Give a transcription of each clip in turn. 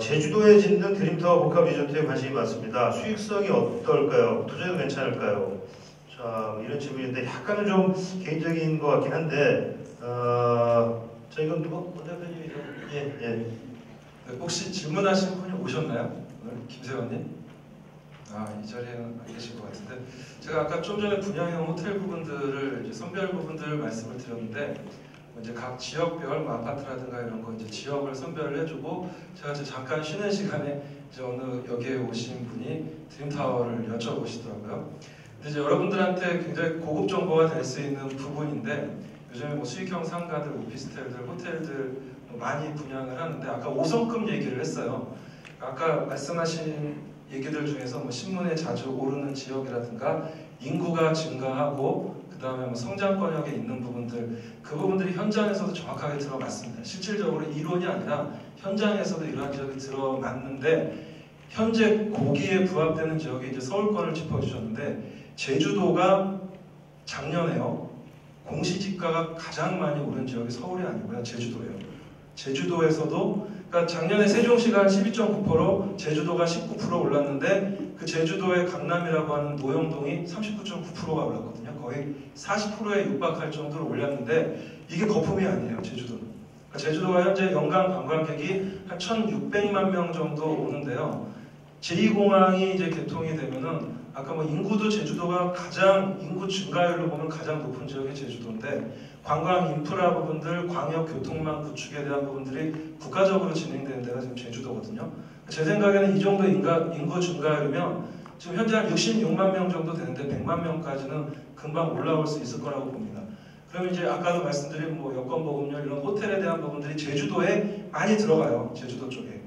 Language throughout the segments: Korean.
제주도에 짓는 드림타워 복합 리조트에 관심이 많습니다. 수익성이 어떨까요? 투자도 괜찮을까요? 자, 이런 질문인데 약간은 좀 개인적인 것 같긴 한데, 자, 이건 누구? 예. 혹시 질문하신 분이 오셨나요? 오늘 김세원님? 이 자리에는 안 계실 것 같은데, 제가 아까 좀 전에 분양형 호텔 부분들을 이제 선별 부분들을 말씀을 드렸는데, 이제 각 지역별 아파트라든가 이런 거 이제 지역을 선별을 해주고, 제가 이제 잠깐 쉬는 시간에 이제 어느 여기에 오신 분이 드림타워를 여쭤보시더라고요. 근데 이제 여러분들한테 굉장히 고급 정보가 될 수 있는 부분인데, 요즘에 뭐 수익형 상가들, 오피스텔들, 호텔들 많이 분양을 하는데, 아까 5성급 얘기를 했어요. 아까 말씀하신 얘기들 중에서 뭐 신문에 자주 오르는 지역이라든가 인구가 증가하고 그 다음에 뭐 성장권역에 있는 부분들, 그 부분들이 현장에서도 정확하게 들어맞습니다. 실질적으로 이론이 아니라 현장에서도 이러한 지역이 들어맞는데, 현재 거기에 부합되는 지역이 이제 서울권을 짚어주셨는데, 제주도가 작년에요, 공시지가가 가장 많이 오른 지역이 서울이 아니고요, 제주도예요. 제주도에서도, 그러니까 작년에 세종시가 12.9%, 제주도가 19% 올랐는데, 그 제주도의 강남이라고 하는 노영동이 39.9%가 올랐거든요. 거의 40%에 육박할 정도로 올랐는데, 이게 거품이 아니에요, 제주도는. 그러니까 제주도가 현재 연간 관광객이 한 1,600만 명 정도 오는데요. 제2공항이 이제 개통이 되면은, 아까 뭐 인구도 제주도가 가장, 인구 증가율로 보면 가장 높은 지역이 제주도인데, 관광 인프라 부분들, 광역 교통망 구축에 대한 부분들이 국가적으로 진행되는 데가 지금 제주도거든요. 제 생각에는 이 정도 인구 증가율이면 지금 현재 한 66만 명 정도 되는데 100만 명까지는 금방 올라올 수 있을 거라고 봅니다. 그러면 이제 아까도 말씀드린 뭐 여권보급률 이런 호텔에 대한 부분들이 제주도에 많이 들어가요. 제주도 쪽에.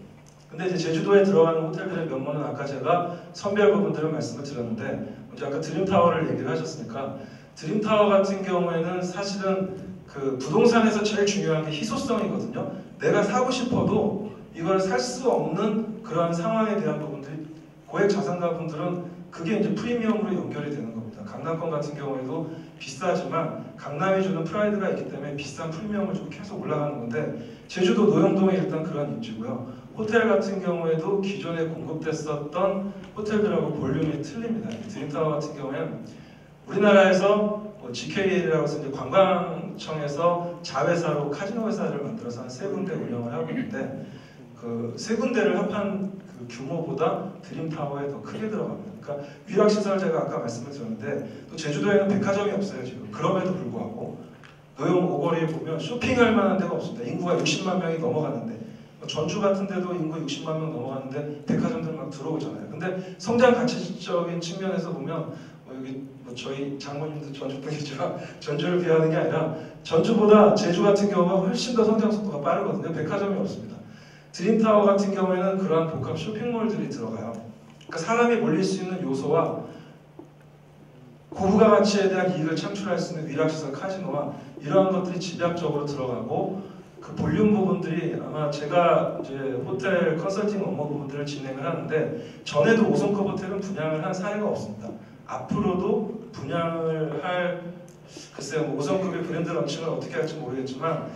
근데 이제 제주도에 들어가는 호텔들의 면모는 아까 제가 선별 부분들을 말씀을 드렸는데, 이제 아까 드림타워를 얘기를 하셨으니까, 드림타워 같은 경우에는 사실은 그 부동산에서 제일 중요한 게 희소성이거든요. 내가 사고 싶어도 이걸 살 수 없는 그러한 상황에 대한 부분들이, 고액 자산가 분들은 그게 이제 프리미엄으로 연결이 되는 겁니다. 강남권 같은 경우에도 비싸지만 강남이 주는 프라이드가 있기 때문에 비싼 프리미엄을 주고 계속 올라가는 건데, 제주도 노영동에 일단 그런 입지고요. 호텔 같은 경우에도 기존에 공급됐었던 호텔들하고 볼륨이 틀립니다. 드림타워 같은 경우에는 우리나라에서 GK라고 해서 이제 관광청에서 자회사로 카지노 회사를 만들어서 한 3군데 운영을 하고 있는데, 그 3군데를 합한 그 규모보다 드림타워에 더 크게 들어갑니다. 그러니까 위락시설 제가 아까 말씀을 드렸는데, 또 제주도에는 백화점이 없어요 지금. 그럼에도 불구하고 노영 오거리에 보면 쇼핑할 만한 데가 없습니다. 인구가 60만 명이 넘어가는데, 전주 같은 데도 인구 60만 명 넘어가는데 백화점들 막 들어오잖아요. 근데 성장 가치적인 측면에서 보면 여기 뭐 저희 장모님도 전주 분이지만 전주를 비하하는 게 아니라 전주보다 제주 같은 경우가 훨씬 더 성장 속도가 빠르거든요. 백화점이 없습니다. 드림타워 같은 경우에는 그러한 복합 쇼핑몰들이 들어가요. 그러니까 사람이 몰릴 수 있는 요소와 고부가 가치에 대한 이익을 창출할 수 있는 위락시설 카지노와 이러한 것들이 집약적으로 들어가고, 그 볼륨 부분들이 아마 제가 이제 호텔 컨설팅 업무 부분들을 진행을 하는데, 전에도 5성급 호텔은 분양을 한 사례가 없습니다. 앞으로도 분양을 할, 글쎄요, 뭐 5성급의 브랜드 런칭을 어떻게 할지 모르겠지만,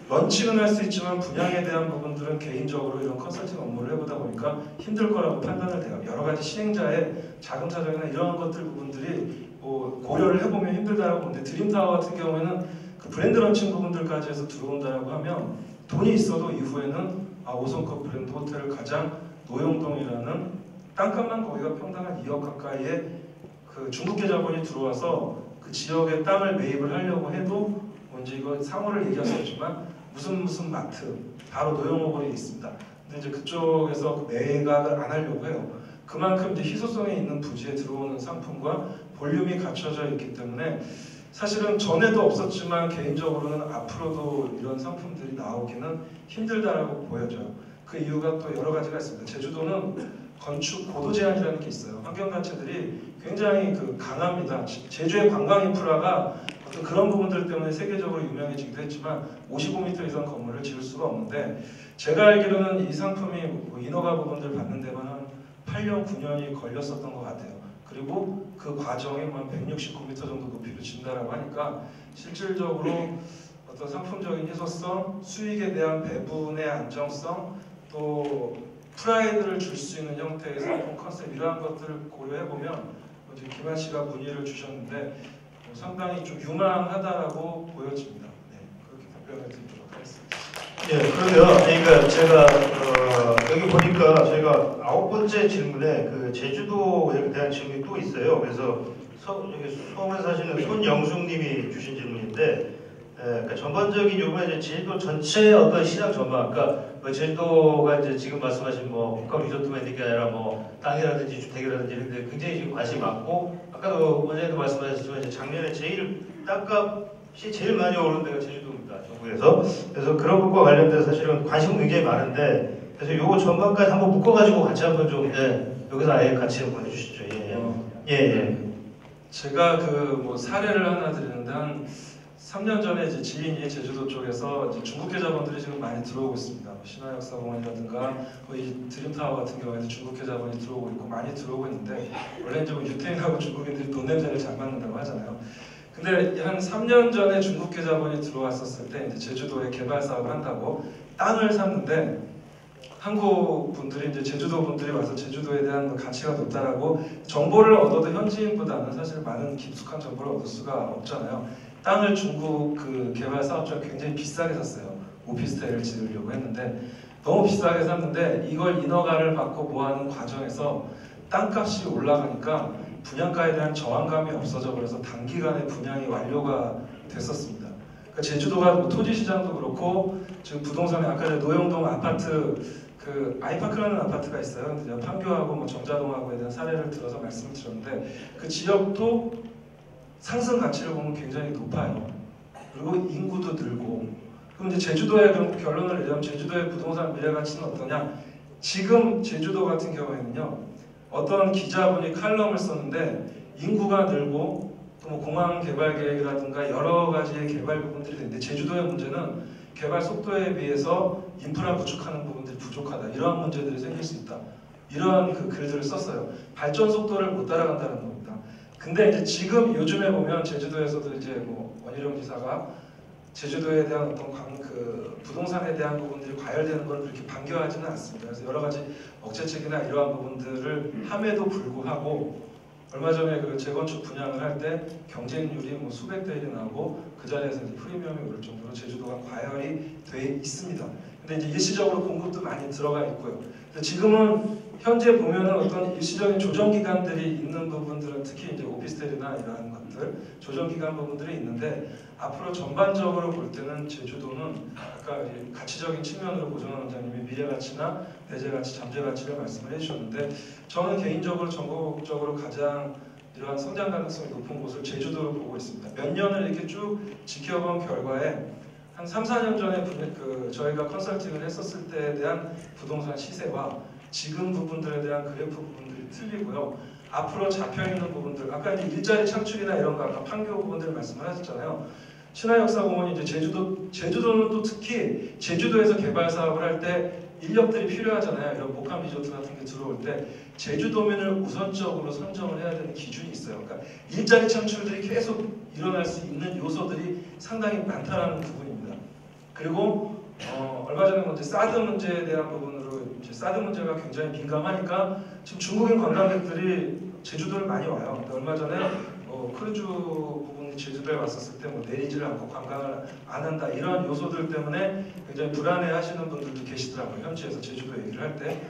런칭은 할 수 있지만 분양에 대한 부분들은 개인적으로 이런 컨설팅 업무를 해보다 보니까 힘들 거라고 판단을 해요. 여러 가지 시행자의 자금 사정이나 이런 것들 부분들이 뭐 고려를 해보면 힘들다라고 보는데, 드림타워 같은 경우에는 그 브랜드 런칭 부분들까지 해서 들어온다라고 하면 돈이 있어도 이후에는 5성급 브랜드 호텔을 가장, 노영동이라는 땅값만 거기가 평당 한 2억 가까이에 그 중국계 자본이 들어와서 그 지역에 땅을 매입을 하려고 해도, 먼저 이거 상호를 얘기할 수 없지만 무슨 마트 바로 노영호거리에 있습니다. 근데 이제 그쪽에서 매각을 안 하려고 해요. 그만큼 이제 희소성이 있는 부지에 들어오는 상품과 볼륨이 갖춰져 있기 때문에 사실은 전에도 없었지만 개인적으로는 앞으로도 이런 상품들이 나오기는 힘들다라고 보여져요. 그 이유가 또 여러 가지가 있습니다. 제주도는 건축 고도 제한이라는 게 있어요. 환경단체들이 굉장히 강합니다. 제주의 관광 인프라가 어떤 그런 부분들 때문에 세계적으로 유명해지기도 했지만 55m 이상 건물을 지을 수가 없는데, 제가 알기로는 이 상품이 뭐 인허가 부분들 받는 데만 한 8년, 9년이 걸렸었던 것 같아요. 그리고 그 과정에 한 169m 정도 높이로 진다라고 하니까 실질적으로 어떤 상품적인 희소성, 수익에 대한 배분의 안정성, 또 프라이드를 줄 수 있는 형태의 상품 컨셉 이러한 것들을 고려해 보면 이제 김한 씨가 문의를 주셨는데 상당히 좀 유망하다라고 보여집니다. 네, 그렇게 답변을 드리도록 하겠습니다. 예, 그러면 그러니까 제가 여기 보니까 저희가 9번째 질문에 그 제주도에 대한 질문이 또 있어요. 그래서 여기 서울에 사시는 손영숙님이 주신 질문인데, 그러니까 전반적인 요번에 이제 제주도 전체 어떤 시장 전망, 그러니까 제주도가 이제 지금 말씀하신 뭐 복합 리조트만 있는 게 아니라 뭐 땅이라든지 주택이라든지 이런 데 굉장히 지금 관심이 많고, 아까도 원장님도 말씀하셨지만 이제 작년에 제일 땅값이 제일 많이 오른 데가 제주도입니다. 정부에서. 그래서 그런 것과 관련돼서 사실은 관심은 굉장히 많은데, 그래서 요거 전반까지 한번 묶어가지고 같이 한번 좀 여기서 아예 같이 한번 해주시죠. 예. 제가 그 뭐 사례를 하나 드리는데 한 3년 전에 이제 지인이 제주도 쪽에서 이제 중국계 자본들이 지금 많이 들어오고 있습니다. 신화역사공원이라든가 이 드림타워 같은 경우에도 중국계 자본이 들어오고 있고 많이 들어오고 있는데, 원래 이제 뭐 유태인하고 중국인들이 돈 냄새를 잘 맡는다고 하잖아요. 근데 한 3년 전에 중국계 자본이 들어왔었을 때 이제 제주도에 개발 사업을 한다고 땅을 샀는데, 한국 분들이 이제 제주도 분들이 와서 제주도에 대한 가치가 높다라고 정보를 얻어도 현지인보다는 사실 많은 깊숙한 정보를 얻을 수가 없잖아요. 땅을 중국 그 개발 사업자가 굉장히 비싸게 샀어요. 오피스텔을 지으려고 했는데 너무 비싸게 샀는데 이걸 인허가를 받고 뭐하는 과정에서 땅값이 올라가니까 분양가에 대한 저항감이 없어져 버려서 단기간에 분양이 완료가 됐었습니다. 그러니까 제주도가 뭐 토지 시장도 그렇고 지금 부동산에 아까 노영동 아파트 그 아이파크라는 아파트가 있어요. 근데 판교하고 뭐 정자동하고에 대한 사례를 들어서 말씀을 드렸는데 그 지역도 상승 가치를 보면 굉장히 높아요. 그리고 인구도 늘고. 그럼 이제 제주도의 결론을 내자면 제주도의 부동산 미래 가치는 어떠냐? 지금 제주도 같은 경우에는요, 어떤 기자분이 칼럼을 썼는데 인구가 늘고 또 뭐 공항 개발 계획이라든가 여러 가지의 개발 부분들이 있는데 제주도의 문제는 개발 속도에 비해서 인프라 구축하는 부분들이 부족하다. 이러한 문제들이 생길 수 있다. 이러한 그 글들을 썼어요. 발전 속도를 못 따라간다는 겁니다. 근데 이제 지금 요즘에 보면 제주도에서도 이제 뭐 원희룡 지사가 제주도에 대한 어떤 그 부동산에 대한 부분들이 과열되는 걸 그렇게 반겨하지는 않습니다. 그래서 여러 가지 억제책이나 이러한 부분들을 함에도 불구하고 얼마 전에 그 재건축 분양을 할 때 경쟁률이 뭐 수백 대 1이 나오고 그 자리에서 이제 프리미엄이 오를 정도로 제주도가 과열이 돼 있습니다. 근데 이제 일시적으로 공급도 많이 들어가 있고요. 근데 지금은 현재 보면은 어떤 일시적인 조정 기간들이 있는 부분들은 특히 이제 오피스텔이나 이러한 것들 조정 기간 부분들이 있는데, 앞으로 전반적으로 볼 때는 제주도는 아까 가치적인 측면으로 고정환 원장님이 미래 가치나 대제 가치, 잠재 가치를 말씀을 해주셨는데, 저는 개인적으로 전국적으로 가장 이러한 성장 가능성이 높은 곳을 제주도로 보고 있습니다. 몇 년을 이렇게 쭉 지켜본 결과에 한 3, 4년 전에 저희가 컨설팅을 했었을 때에 대한 부동산 시세와 지금 부분들에 대한 그래프 부분들이 틀리고요. 앞으로 잡혀있는 부분들, 아까 이제 일자리 창출이나 이런 거 아까 판교 부분들 말씀을 하셨잖아요. 신화역사공원이 이제 제주도는 또 특히 제주도에서 개발 사업을 할 때 인력들이 필요하잖아요. 이런 복합 리조트 같은 게 들어올 때 제주도민을 우선적으로 선정을 해야 되는 기준이 있어요. 그러니까 일자리 창출들이 계속 일어날 수 있는 요소들이 상당히 많다는 부분입니다. 그리고 얼마 전에 이제 사드 문제에 대한 부분으로 이제 사드 문제가 굉장히 민감하니까 지금 중국인 관광객들이 제주도를 많이 와요. 근데 얼마 전에 크루즈 부분이 제주도에 왔었을 때 뭐 내리지를 않고 관광을 안 한다, 이런 요소들 때문에 굉장히 불안해하시는 분들도 계시더라고요. 현지에서 제주도 얘기를 할 때.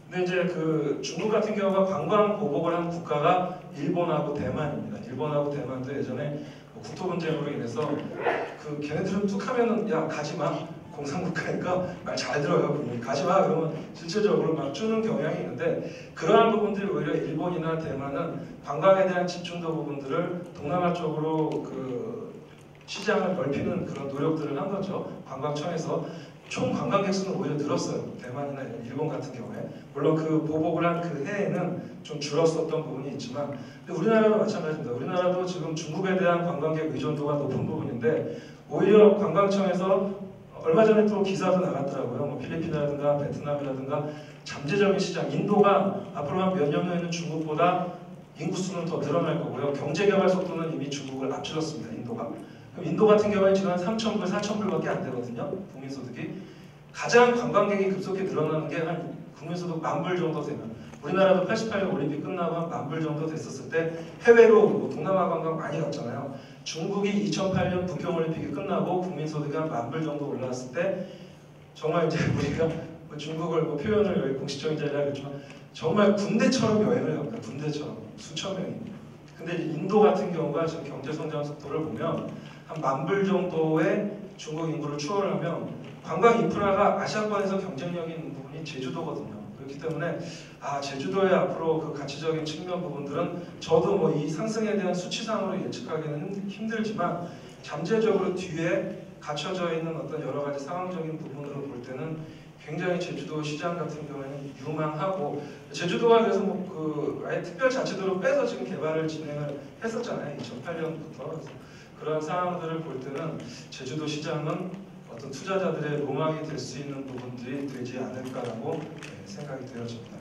근데 이제 그 중국 같은 경우가 관광 보복을 한 국가가 일본하고 대만입니다. 일본하고 대만도 예전에 국토 분쟁으로 인해서 걔네들은 툭 하면은 야 가지마, 공산국가니까 말 잘 들어요. 분명히 가지마 그러면 실질적으로 막 주는 경향이 있는데, 그러한 부분들이 오히려 일본이나 대만은 관광에 대한 집중도 부분들을 동남아 쪽으로 그 시장을 넓히는 그런 노력들을 한 거죠. 관광청에서 총 관광객 수는 오히려 늘었어요. 대만이나 일본 같은 경우에. 물론 그 보복을 한 그 해에는 좀 줄었었던 부분이 있지만, 근데 우리나라도 마찬가지입니다. 우리나라도 지금 중국에 대한 관광객 의존도가 높은 부분인데, 오히려 관광청에서 얼마 전에 또 기사도 나갔더라고요. 뭐 필리핀이라든가 베트남이라든가 잠재적인 시장, 인도가 앞으로 한 몇 년 후에는 중국보다 인구수는 더 늘어날 거고요. 경제개발 속도는 이미 중국을 앞질렀습니다. 인도가. 그럼 인도 같은 경우에 지금 한 3,000불, 4,000불밖에 안 되거든요. 국민소득이. 가장 관광객이 급속히 늘어나는 게 한 국민소득 10,000불 정도 되면 우리나라도 88년 올림픽 끝나고 한 10,000불 정도 됐었을 때 해외로 뭐 동남아 관광 많이 갔잖아요. 중국이 2008년 북경올림픽이 끝나고 국민소득이 한 10,000불 정도 올라왔을 때 정말 이제 우리가 뭐 중국을 뭐 표현을 여기 공식적인 자리라 그랬지만 정말 군대처럼 여행을 갑니다. 군대처럼 수천 명이. 근데 인도 같은 경우가 지금 경제 성장 속도를 보면 한 10,000불 정도의 중국 인구를 추월을 하면 관광 인프라가 아시아권에서 경쟁력이 있는 부분이 제주도거든요. 그렇기 때문에 제주도의 앞으로 그 가치적인 측면 부분들은 저도 뭐 이 상승에 대한 수치상으로 예측하기는 힘들지만 잠재적으로 뒤에 갖춰져 있는 어떤 여러 가지 상황적인 부분으로 볼 때는 굉장히 제주도 시장 같은 경우에는 유망하고 제주도가 그래서 뭐 아예 특별자치도로 빼서 지금 개발을 진행을 했었잖아요. 2008년부터. 그런 상황들을 볼 때는 제주도 시장은 어떤 투자자들의 로망이 될 수 있는 부분들이 되지 않을까라고 생각이 되어집니다.